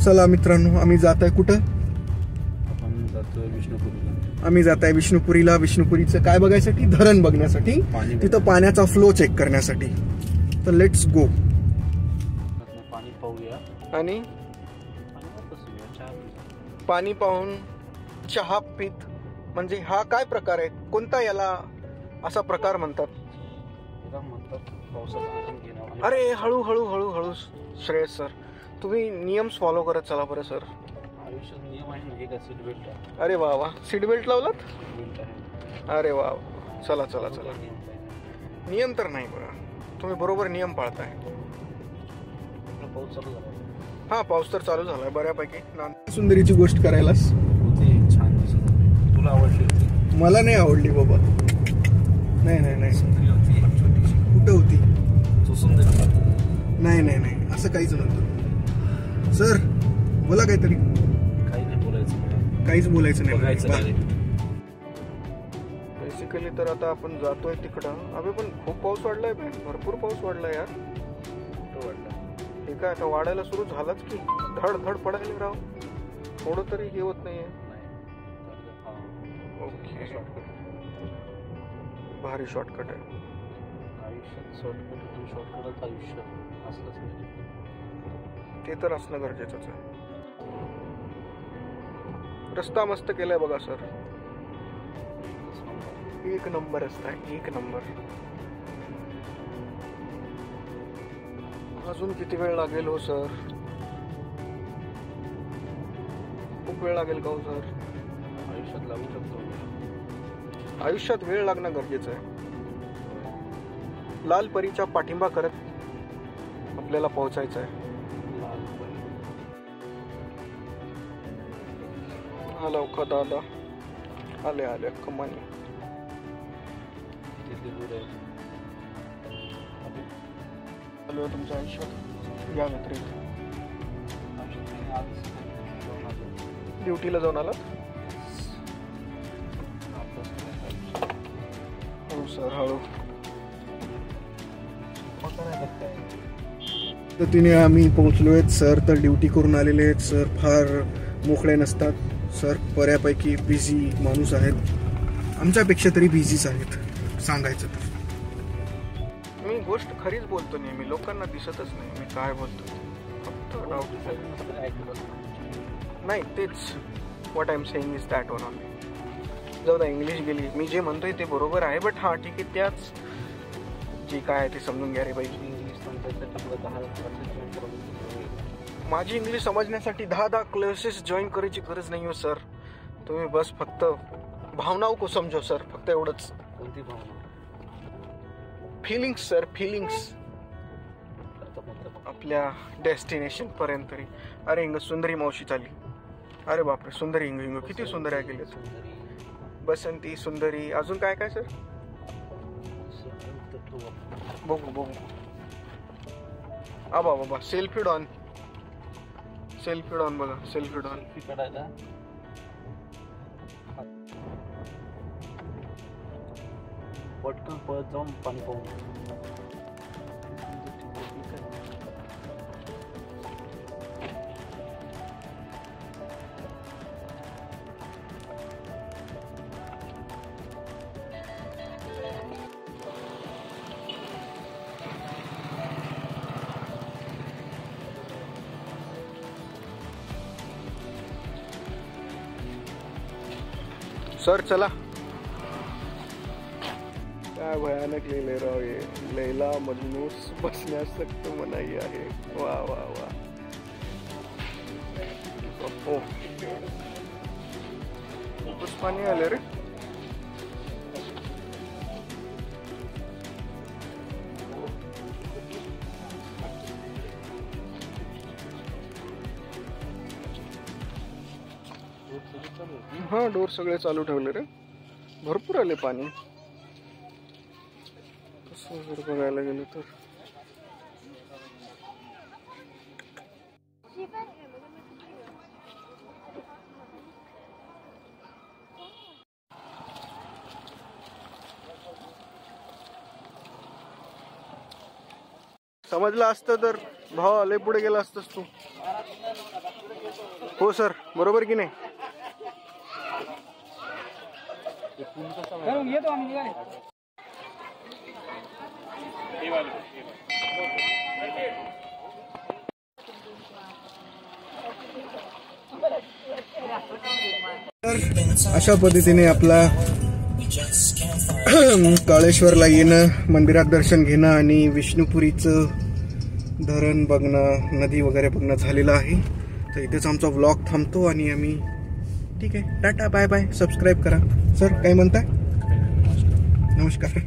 चला मित्रांनो, आम्ही जात आहे कुठं? आपण जातोय विष्णुपुरीला. आम्ही जात आहे विष्णुपुरीला. विष्णुपुरीचं काय बघायसाठी? धरण बघण्यासाठी, तिथं पाण्याचा फ्लो चेक करण्यासाठी. तर लेट्स गो. पाणी पाहूया आणि पाणी पाहून चहा पीत. म्हणजे हा काय प्रकार आहे? कोणता याला असा प्रकार म्हणतात? अरे हळू हळू हळू हळू श्रेयस सर, तुम्ही नियम फॉलो करत चला बरं सर. आयुष्यात नियम आहे ना, एक सीट बेल्ट. अरे वा वा, सीट बेल्ट लावलात? अरे वा, चला चला चला. नियम तर नाही बघा, तुम्ही बरोबर नियम पाळताय. पाऊस चालू झाला. हा, पाऊस तर चालू झालाय बऱ्यापैकी. सुंदरीची गोष्ट करायलास छान दिसत. तुला आवडली? मला नाही आवडली बाबा. नाही नाही नाही, सुंदरी होती छोटीशी. कुठं होती? तू सुंदर. नाही नाही नाही, असं काहीच नव्हतं सर. बोला काहीतरी. काही नाही बोलायचं, काहीच बोलायचं नाही. बेसिकली तर आता आपण जातोय तिकडं. अबे पण खूप पाऊस वाढलाय, भरपूर पाऊस वाढलाय यार. कुठं वाटलं? हे काय आता वाढायला सुरू झालाच की. धड धड पडायला राव. थोडं तरी हे होत नाहीये. ओके, भारी शॉर्टकट आहे. आयुष्यात शॉर्टकटच आयुष्य असलंच पाहिजे. ते तर असणं गरजेचंच आहे. रस्ता मस्त केलाय बघा सर. एक नंबर रस्ता आहे, एक नंबर. अजून किती वेळ लागेल हो सर? खूप वेळ लागेल का हो सर? आयुष्यात लागू शकतो. आयुष्यात वेळ लागणं गरजेचं आहे. लाल परीचा पाठिंबा करत आपल्याला पोहोचायचं आहे. आला का दादा? आले आले कमानी. चालू तुमच्या आयुष्यात या व्यतिरिक्त ड्युटीला जाऊन आलात? हो सर, हळू. तर तिने आम्ही पोहोचलोय सर. तर ड्युटी करून आलेले आहेत सर. फार मोकळे नसतात सर, बऱ्यापैकी बिझी माणूस आहेत. आमच्यापेक्षा तरी बिझीच आहेत सांगायचं तर. मी गोष्ट खरीच बोलतो नेहमी, लोकांना दिसतच नाही मी काय बोलतो. फक्त डाऊट नाही, तेच what I am saying is that one only. जाऊ द्या, इंग्लिश गेली. मी जे म्हणतोय ते बरोबर आहे, बट हा ठीक आहे, त्याच जे काय आहे ते समजून घ्या रे बाई. माझी इंग्लिश समजण्यासाठी 10 क्लासेस जॉईन करायची गरज नाही हो सर. तुम्ही बस फक्त भावनाओं को समजो सर, फक्त एवढंच. कोणती भावना? Feelings sir, feelings. आपल्या डेस्टिनेशन पर्यंत तरी. अरे इंग सुंदरी मावशी चाली. अरे बापरे, सुंदरी इंग इंग किती सुंदर आहे गेले. बसंती, सुंदरी, अजून काय काय सर? बघू बघू. आबा बाबा, सेल्फी डॉन. सेल्फी डॉन बघा, सेल्फी डॉन. काढायला पटकन पळत जाऊन पाणी पाहून. सर चला. काय भयानक लिहिले राव हे. लैला मजनू बसण्यास सक्त मनाई आहे. वा वा वा. हो, खूपच पाणी आले रे. हा, डोर सगळे चालू ठेवले रे. भरपूर आले पाणी. तसं जर बघायला गेलं तर समजलं असतं तर भाव लय पुढे गेला असतस तू. हो सर, बरोबर की नाही? येतो आम्ही निघाले. तर अशा पद्धतीने आपला काळेश्वरला येणं, मंदिरात दर्शन घेणं आणि विष्णुपुरीचं धरण बघणं, नदी वगैरे बघणं झालेलं आहे. तर इथेच आमचा व्लॉग थांबतो आणि आम्ही ठीक आहे, टाटा बाय बाय. सबस्क्राईब करा. सर काय म्हणताय? नमस्कार.